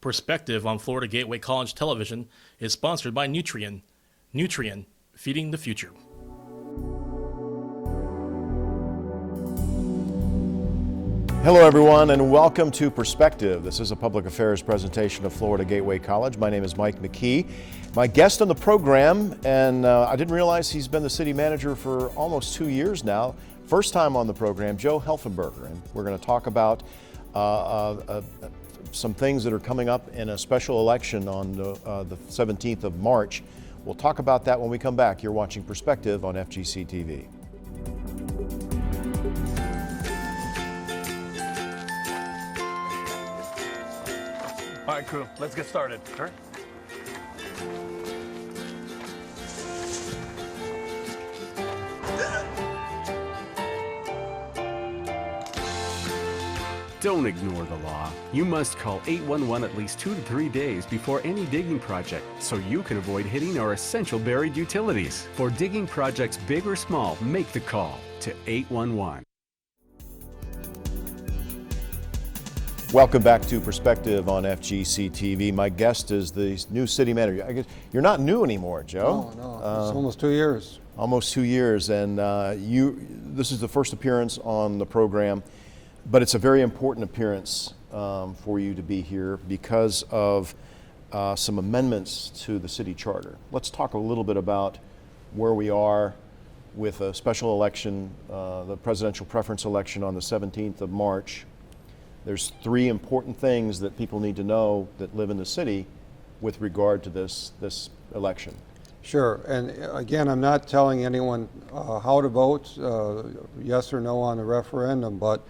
Perspective on Florida Gateway College Television is sponsored by Nutrien. Nutrien, feeding the future. Hello everyone and welcome to Perspective. This is a public affairs presentation of Florida Gateway College. My name is Mike McKee. My guest on the program, and I didn't realize he's been the city manager for almost 2 years now. First time on the program, Joe Helfenberger, and we're going to talk about some things that are coming up in a special election on the 17th of March. We'll talk about that when we come back. You're watching Perspective on FGC TV. All right, crew, let's get started. Sure. Don't ignore the law. You must call 811 at least 2 to 3 days before any digging project so you can avoid hitting our essential buried utilities. For digging projects big or small, make the call to 811. Welcome back to Perspective on FGC TV. My guest is the new city manager. I guess you're not new anymore, Joe. No, it's almost 2 years. Almost 2 years, and this is the first appearance on the program, but it's a very important appearance for you to be here because of some amendments to the city charter. Let's talk a little bit about where we are with a special election, the presidential preference election on the 17th of March. There's 3 important things that people need to know that live in the city with regard to this election. Sure, and again, I'm not telling anyone how to vote, yes or no on the referendum, but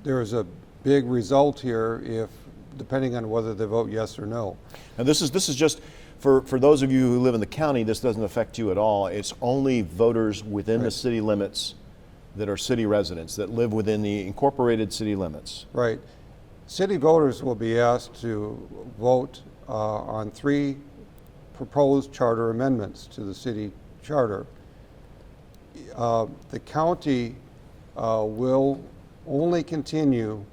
there's a big result here depending on whether they vote yes or no. And this is just for those of you who live in the county. This doesn't affect you at all. It's only voters within the city limits that are city residents, that live within the incorporated city limits. Right. City voters will be asked to vote on 3 proposed charter amendments to the city charter. The county will only continue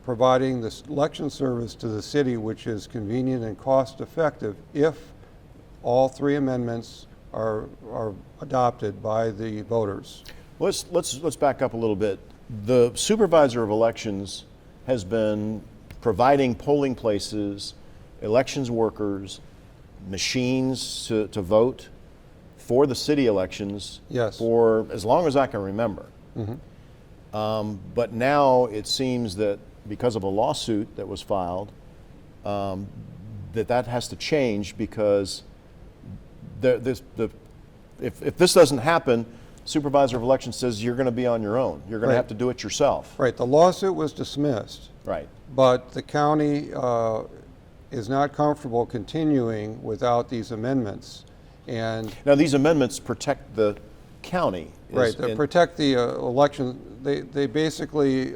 providing this election service to the city, which is convenient and cost effective, if all 3 amendments are adopted by the voters. Let's back up a little bit. The supervisor of elections has been providing polling places, elections workers, machines to vote for the city elections. Yes. For as long as I can remember. Mm-hmm. But now it seems that because of a lawsuit that was filed, that has to change, because if this doesn't happen, supervisor of elections says you're going to be on your own. You're going to have to do it yourself. Right. The lawsuit was dismissed. Right. But the county is not comfortable continuing without these amendments. And now these amendments protect the county. Right. They protect the election. They basically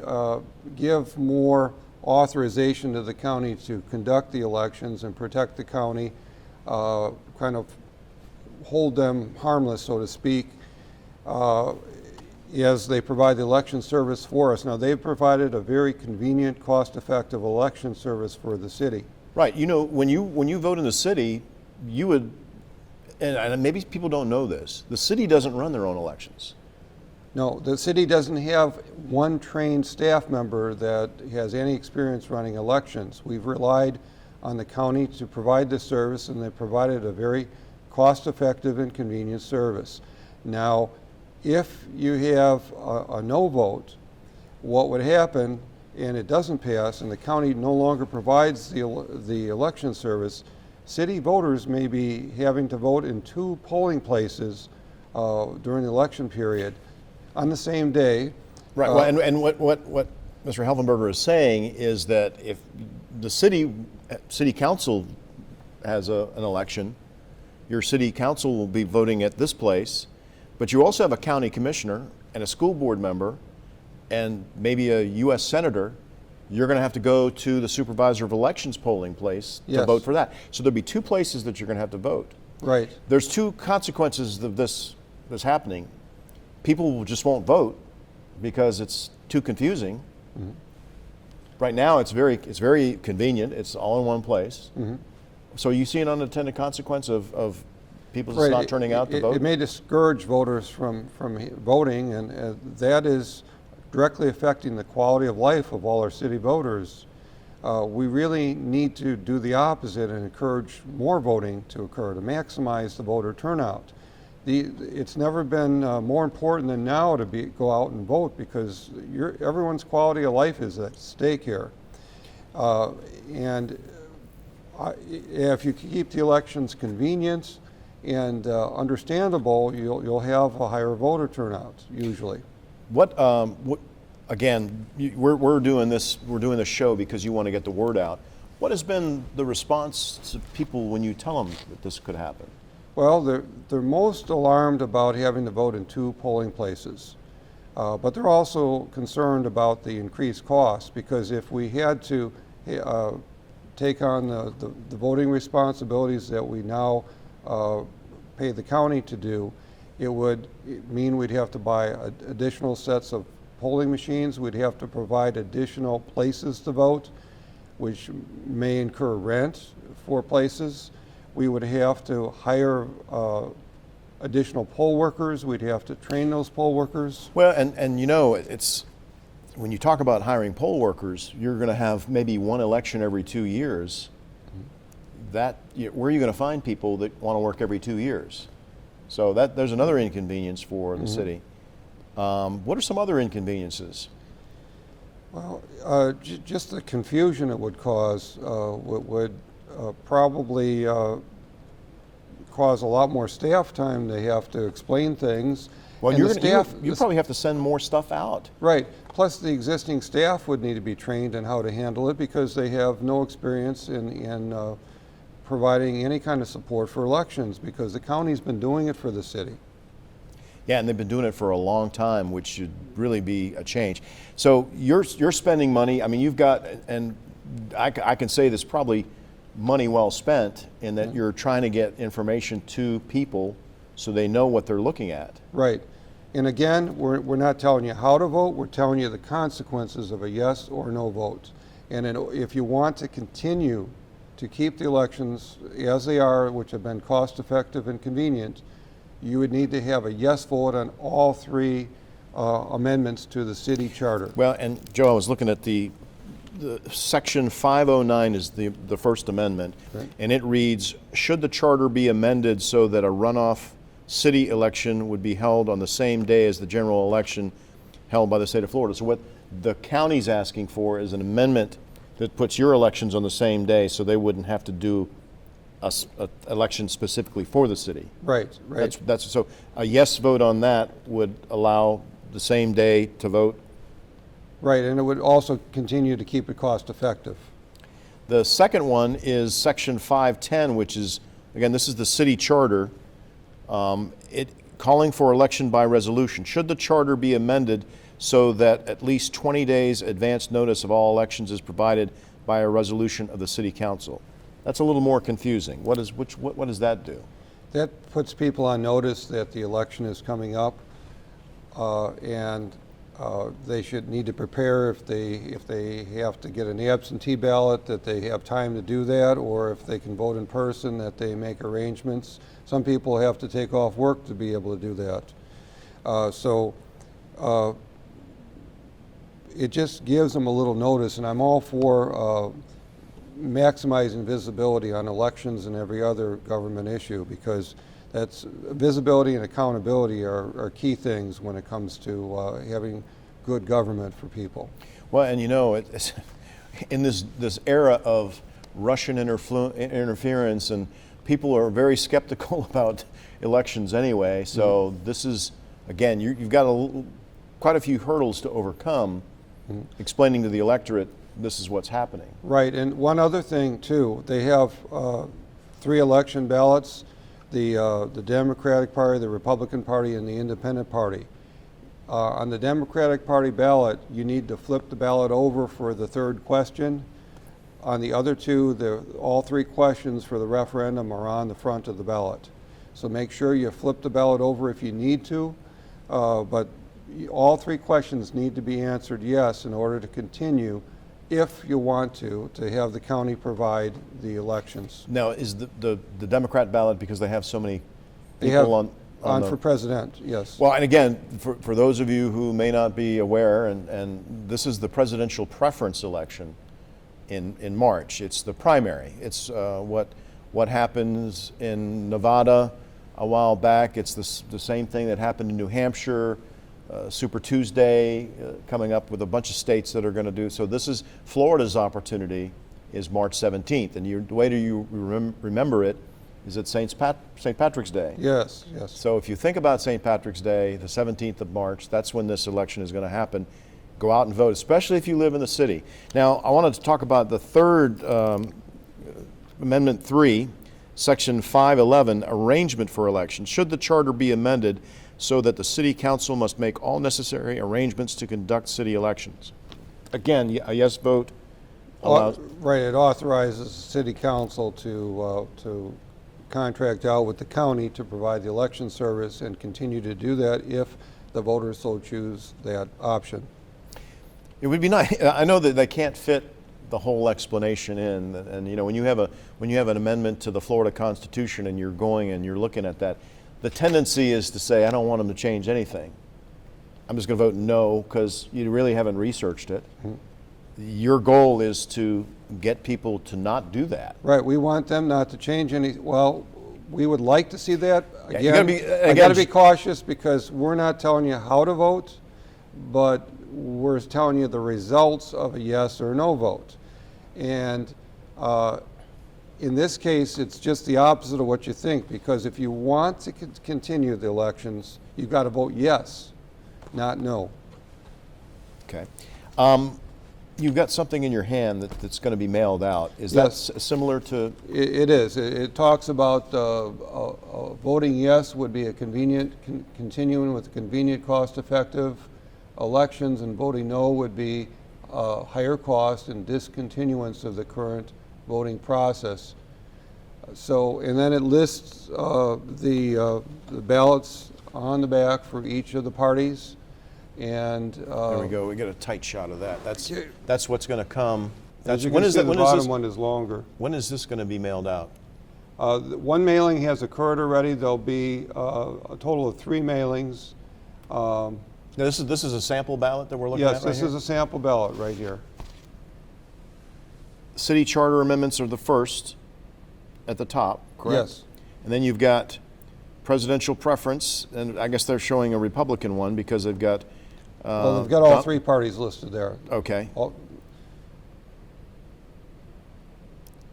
give more authorization to the county to conduct the elections and protect the county, kind of hold them harmless, so to speak, as they provide the election service for us. Now, they've provided a very convenient, cost-effective election service for the city. Right. You know, when you vote in the city, you would, and maybe people don't know this, the city doesn't run their own elections. No, the city doesn't have one trained staff member that has any experience running elections. We've relied on the county to provide this service, and they provided a very cost-effective and convenient service. Now, if you have a no vote, what would happen, and it doesn't pass, and the county no longer provides the election service, city voters may be having to vote in 2 polling places during the election period on the same day. Right. Well, and what Mr. Helfenberger is saying is that if the city council has an election, your city council will be voting at this place, but you also have a county commissioner and a school board member and maybe a U.S. senator. You're going to have to go to the supervisor of elections polling place to vote for that. So there'll be 2 places that you're going to have to vote. Right. There's 2 consequences of this happening. People just won't vote because it's too confusing. Mm-hmm. Right now, it's very convenient. It's all in one place. So you see an unintended consequence of people just not turning out to vote? It may discourage voters from voting, and that is directly affecting the quality of life of all our city voters. We really need to do the opposite and encourage more voting to occur to maximize the voter turnout. It's never been more important than now to go out and vote, because everyone's quality of life is at stake here. If you keep the elections convenient and understandable, you'll have a higher voter turnout usually. Again, we're doing this show because you want to get the word out. What has been the response to people when you tell them that this could happen? Well, they're most alarmed about having to vote in 2 polling places. But they're also concerned about the increased cost, because if we had to take on the voting responsibilities that we now pay the county to do, it would mean we'd have to buy additional sets of polling machines. We'd have to provide additional places to vote, which may incur rent for places. We would have to hire additional poll workers. We'd have to train those poll workers. Well, and you know, it's when you talk about hiring poll workers, you're going to have maybe one election every 2 years. Where are you going to find people that want to work every 2 years? So there's another inconvenience for the city. What are some other inconveniences? Well, just the confusion it would cause would probably cause a lot more staff time. They have to explain things. Well, And you probably have to send more stuff out. Right. Plus, the existing staff would need to be trained in how to handle it, because they have no experience in providing any kind of support for elections, because the county's been doing it for the city. Yeah, and they've been doing it for a long time, which should really be a change. So you're spending money. I mean, you've got, and I can say this, probably money well spent, in that you're trying to get information to people so they know what they're looking at. Right. And again, we're not telling you how to vote, we're telling you the consequences of a yes or no vote. And if you want to continue to keep the elections as they are, which have been cost effective and convenient, you would need to have a yes vote on all 3 amendments to the city charter. Well, and Joe, I was looking at the section 509 is the first amendment, Right. and it reads, should the charter be amended so that a runoff city election would be held on the same day as the general election held by the state of Florida. So what the county's asking for is an amendment that puts your elections on the same day, so they wouldn't have to do a election specifically for the city. Right, right. That's so a yes vote on that would allow the same day to vote. Right, and it would also continue to keep it cost effective. The second one is section 510, which is, again, this is the city charter. Calling for election by resolution. Should the charter be amended so that at least 20 days advance notice of all elections is provided by a resolution of the city council? That's a little more confusing. What does that do? That puts people on notice that the election is coming up, and they should need to prepare if they have to get an absentee ballot, that they have time to do that, or if they can vote in person, that they make arrangements. Some people have to take off work to be able to do that. It just gives them a little notice, and I'm all for maximizing visibility on elections and every other government issue, because that's visibility and accountability are key things when it comes to having good government for people. Well, and you know, it's in this era of Russian interference, and people are very skeptical about elections anyway. So this is, again, you've got quite a few hurdles to overcome, explaining to the electorate this is what's happening. Right, and one other thing too, they have 3 election ballots, the Democratic Party, the Republican Party, and the Independent Party. On the Democratic Party ballot, you need to flip the ballot over for the 3rd question. On the other 2, all 3 questions for the referendum are on the front of the ballot. So make sure you flip the ballot over if you need to, but all 3 questions need to be answered yes in order to continue if you want to have the county provide the elections. Now, is the Democrat ballot, because they have so many They have people on the, for president, yes. well, and again, for those of you who may not be aware, and this is the presidential preference election in March. It's the primary. It's what happens in Nevada a while back. It's the same thing that happened in New Hampshire, Super Tuesday, coming up with a bunch of states that are going to do. So this is Florida's opportunity is March 17th. And the way you remember it is at St. Patrick's Day. Yes, yes. So if you think about St. Patrick's Day, the 17th of March, that's when this election is going to happen. Go out and vote, especially if you live in the city. Now, I wanted to talk about the third Amendment 3, Section 511, arrangement for elections. Should the charter be amended so that the city council must make all necessary arrangements to conduct city elections? Again, a yes vote allows. Right, it authorizes city council to contract out with the county to provide the election service and continue to do that if the voters so choose that option. It would be nice. I know that they can't fit the whole explanation in, and you know, when you have an amendment to the Florida Constitution and you're going and you're looking at that, the tendency is to say, I don't want them to change anything. I'm just going to vote no because you really haven't researched it. Mm-hmm. Your goal is to get people to not do that. Right, we want them not to change any, well, we would like to see that. Yeah, Again, I got to be cautious because we're not telling you how to vote, but we're telling you the results of a yes or no vote. And in this case, it's just the opposite of what you think, because if you want to continue the elections, you've got to vote yes, not no. Okay. You've got something in your hand that's going to be mailed out. Is Yes. that similar to? It is. It talks about voting yes would be a convenient, continuing with convenient, cost-effective elections, and voting no would be higher cost and discontinuance of the current voting process. So, and then it lists the ballots on the back for each of the parties. And There we go. We get a tight shot of that. That's what's going to come. as you When can is see, that? the When is bottom this? one is longer. When is this going to be mailed out? One mailing has occurred already. There'll be a total of 3 mailings. Now, this is a sample ballot that we're looking Yes, at right this here? is a sample ballot right here. City charter amendments are the first at the top, correct? Yes. And then you've got presidential preference, and I guess they're showing a Republican one because they've got. Well, they've got all 3 parties listed there. Okay. All-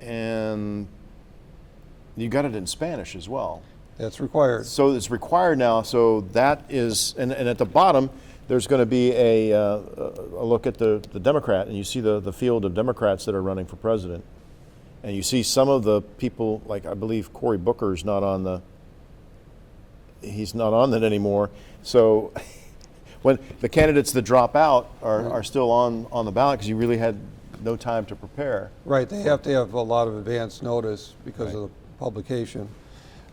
And you got it in Spanish as well. That's required. So it's required now. So that is, and at the bottom, there's going to be a look at the Democrat, and you see the field of Democrats that are running for president, and you see some of the people, like I believe Cory Booker's not on the. He's not on that anymore. So when the candidates that drop out are still on the ballot because you really had no time to prepare. Right, they have to have a lot of advance notice because of the publication.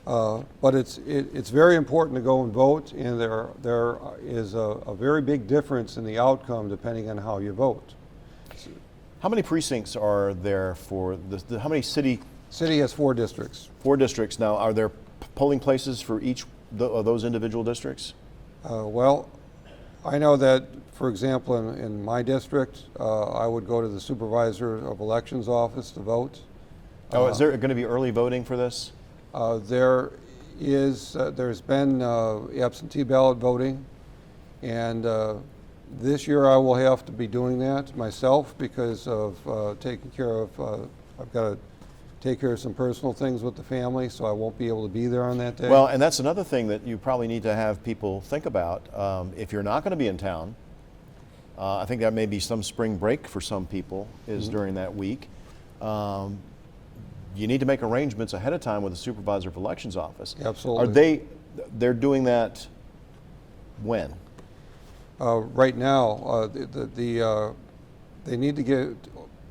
But it's very important to go and vote, and there is a very big difference in the outcome depending on how you vote. How many precincts are there for how many city? City has 4 districts. 4 districts now. Are there polling places for each of those individual districts? Well, I know that, for example, in my district, I would go to the supervisor of elections office to vote. Oh, is there going to be early voting for this? There's been absentee ballot voting, and this year I will have to be doing that myself because of taking care of, I've got to take care of some personal things with the family, so I won't be able to be there on that day. Well, and that's another thing that you probably need to have people think about. If you're not going to be in town, I think that may be some spring break for some people is during that week. You need to make arrangements ahead of time with the supervisor of elections office. Absolutely. They're doing that when? Right now, they need to get,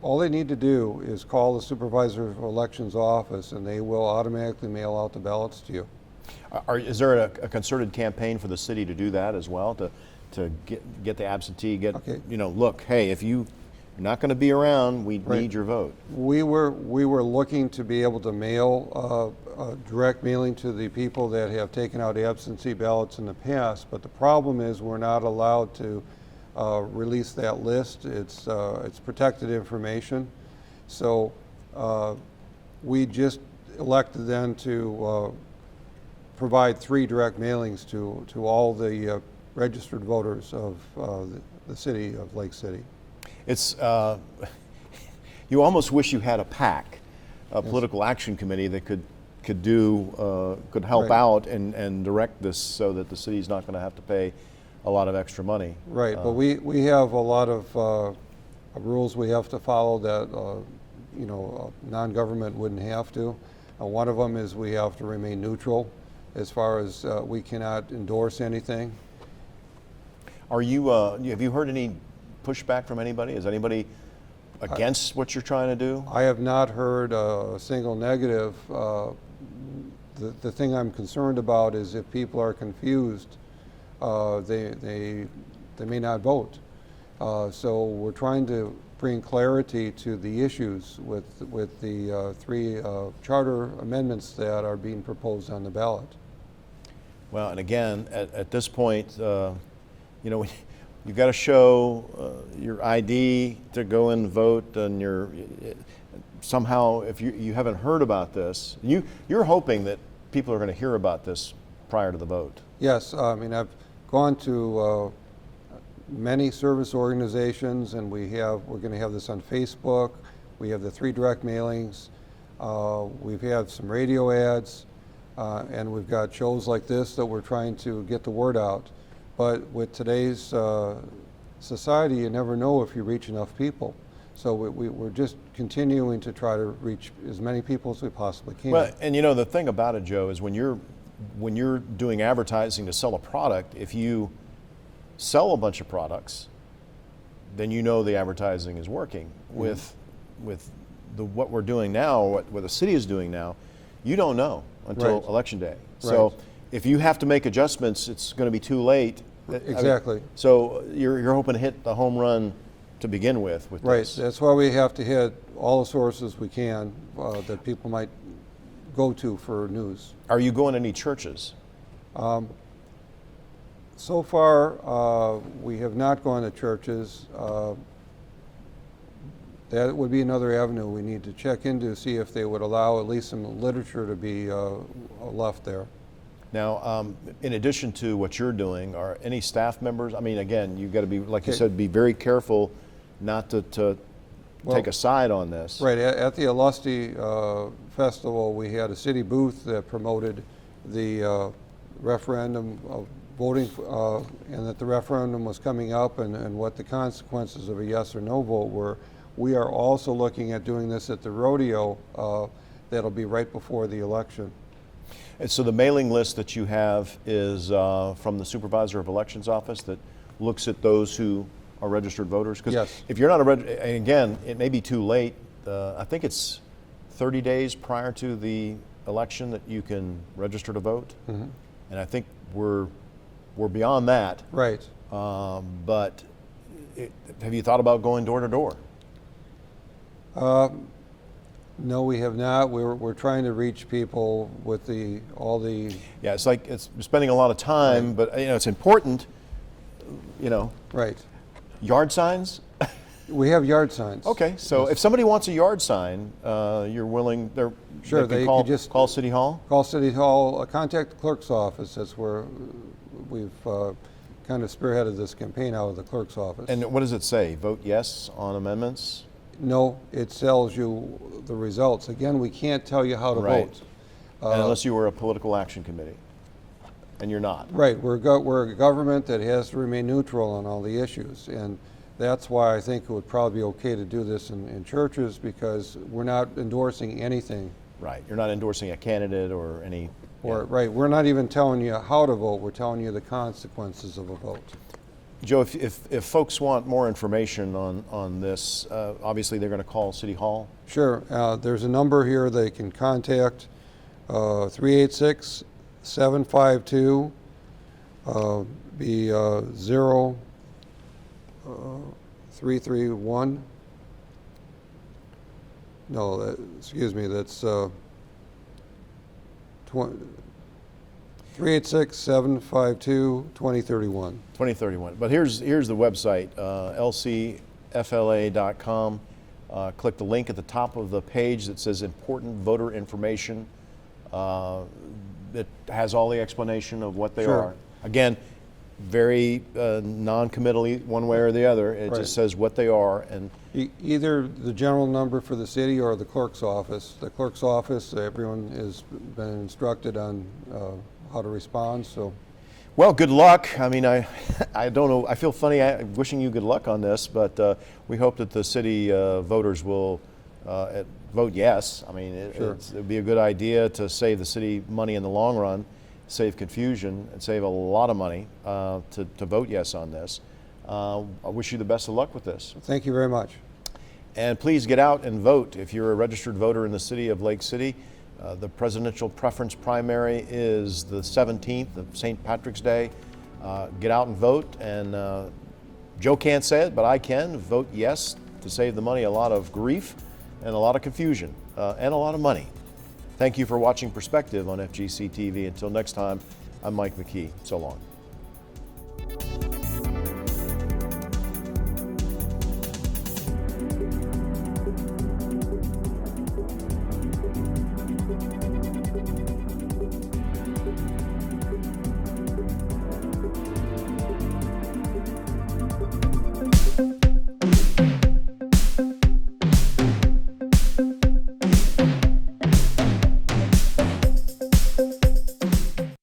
all they need to do is call the supervisor of elections office and they will automatically mail out the ballots to you. Is there a concerted campaign for the city to do that as well, to get the absentee, Okay. look, hey, if you you're not going to be around, we Right. need your vote. We were looking to be able to mail direct mailing to the people that have taken out absentee ballots in the past, but the problem is we're not allowed to release that list. It's protected information. So we just elected then to provide 3 direct mailings to all the registered voters of the city of Lake City. It's, you almost wish you had a PAC, a political action committee that could help Right. out and direct this so that the city's not going to have to pay a lot of extra money. Right, but we have a lot of rules we have to follow that, non-government wouldn't have to. One of them is we have to remain neutral as far as we cannot endorse anything. Are you, have you heard any pushback from anybody? Is anybody against what you're trying to do? I have not heard a single negative. The thing I'm concerned about is if people are confused, they may not vote. So we're trying to bring clarity to the issues with the 3 charter amendments that are being proposed on the ballot. Well, and again, at this point, you've got to show your ID to go and vote, and somehow, if you haven't heard about this, you're hoping that people are going to hear about this prior to the vote. Yes, I mean, I've gone to many service organizations, and we're going to have this on Facebook. We have the 3 direct mailings. We've had some radio ads, and we've got shows like this that we're trying to get the word out. But with today's society, you never know if you reach enough people. So we're just continuing to try to reach as many people as we possibly can. Well, and the thing about it, Joe, is when you're doing advertising to sell a product, if you sell a bunch of products, then the advertising is working. With what we're doing now, what the city is doing now, you don't know until Right. election day. So Right. if you have to make adjustments, it's going to be too late. Exactly. So you're hoping to hit the home run to begin with Right, this. that's why we have to hit all the sources we can that people might go to for news. Are you going to any churches? So far, we have not gone to churches. That would be another avenue we need to check into, see if they would allow at least some literature to be left there. Now, in addition to what you're doing, are any staff members? I mean, again, you've got to be, like you Okay. said, be very careful not to take a side on this. Right, at the Alusti Festival, we had a city booth that promoted the referendum of voting, and that the referendum was coming up and what the consequences of a yes or no vote were. We are also looking at doing this at the rodeo. That'll be right before the election. And so the mailing list that you have is from the Supervisor of Elections office that looks at those who are registered voters? Because Yes. if you're not and again, it may be too late. I think it's 30 days prior to the election that you can register to vote. Mm-hmm. And I think we're beyond that. Right. But have you thought about going door to door? No, we have not. We're trying to reach people with all the Yeah, it's like it's spending a lot of time, but it's important. right. Yard signs. We have yard signs. Okay, so if somebody wants a yard sign, you're willing. Sure, they they can could just call City Hall. Call City Hall, contact the clerk's office. That's where we've kind of spearheaded this campaign out of the clerk's office. And what does it say? Vote yes on amendments. no, it tells you the results. Again, we can't tell you how to Right. vote. And unless you were a political action committee, and you're not. Right, we're a government that has to remain neutral on all the issues, and that's why I think it would probably be okay to do this in churches, because we're not endorsing anything. Right. You're not endorsing a candidate or any. Right, we're not even telling you how to vote, we're telling you the consequences of a vote. Joe, if folks want more information on this, obviously they're going to call City Hall. Sure, there's a number here they can contact, 386-752, 0331, No, excuse me, that's 386-752-2031. 2031. But here's the website, lcfla.com. Click the link at the top of the page that says important voter information. It has all the explanation of what they Sure. are. Again, very non-committally one way or the other. It Right. just says what they are. And Either the general number for the city or the clerk's office. The clerk's office, everyone has been instructed on how to respond, so. well, good luck. I mean, I don't know. I feel funny wishing you good luck on this, but we hope that the city voters will vote yes. I mean, Sure. it'd be a good idea to save the city money in the long run, save confusion, and save a lot of money to vote yes on this. I wish you the best of luck with this. Thank you very much. And please get out and vote. If you're a registered voter in the city of Lake City, the presidential preference primary is the 17th of St. Patrick's Day. Get out and vote. And Joe can't say it, but I can. Vote yes to save the money a lot of grief and a lot of confusion and a lot of money. Thank you for watching Perspective on FGC TV. Until next time, I'm Mike McKee. So long.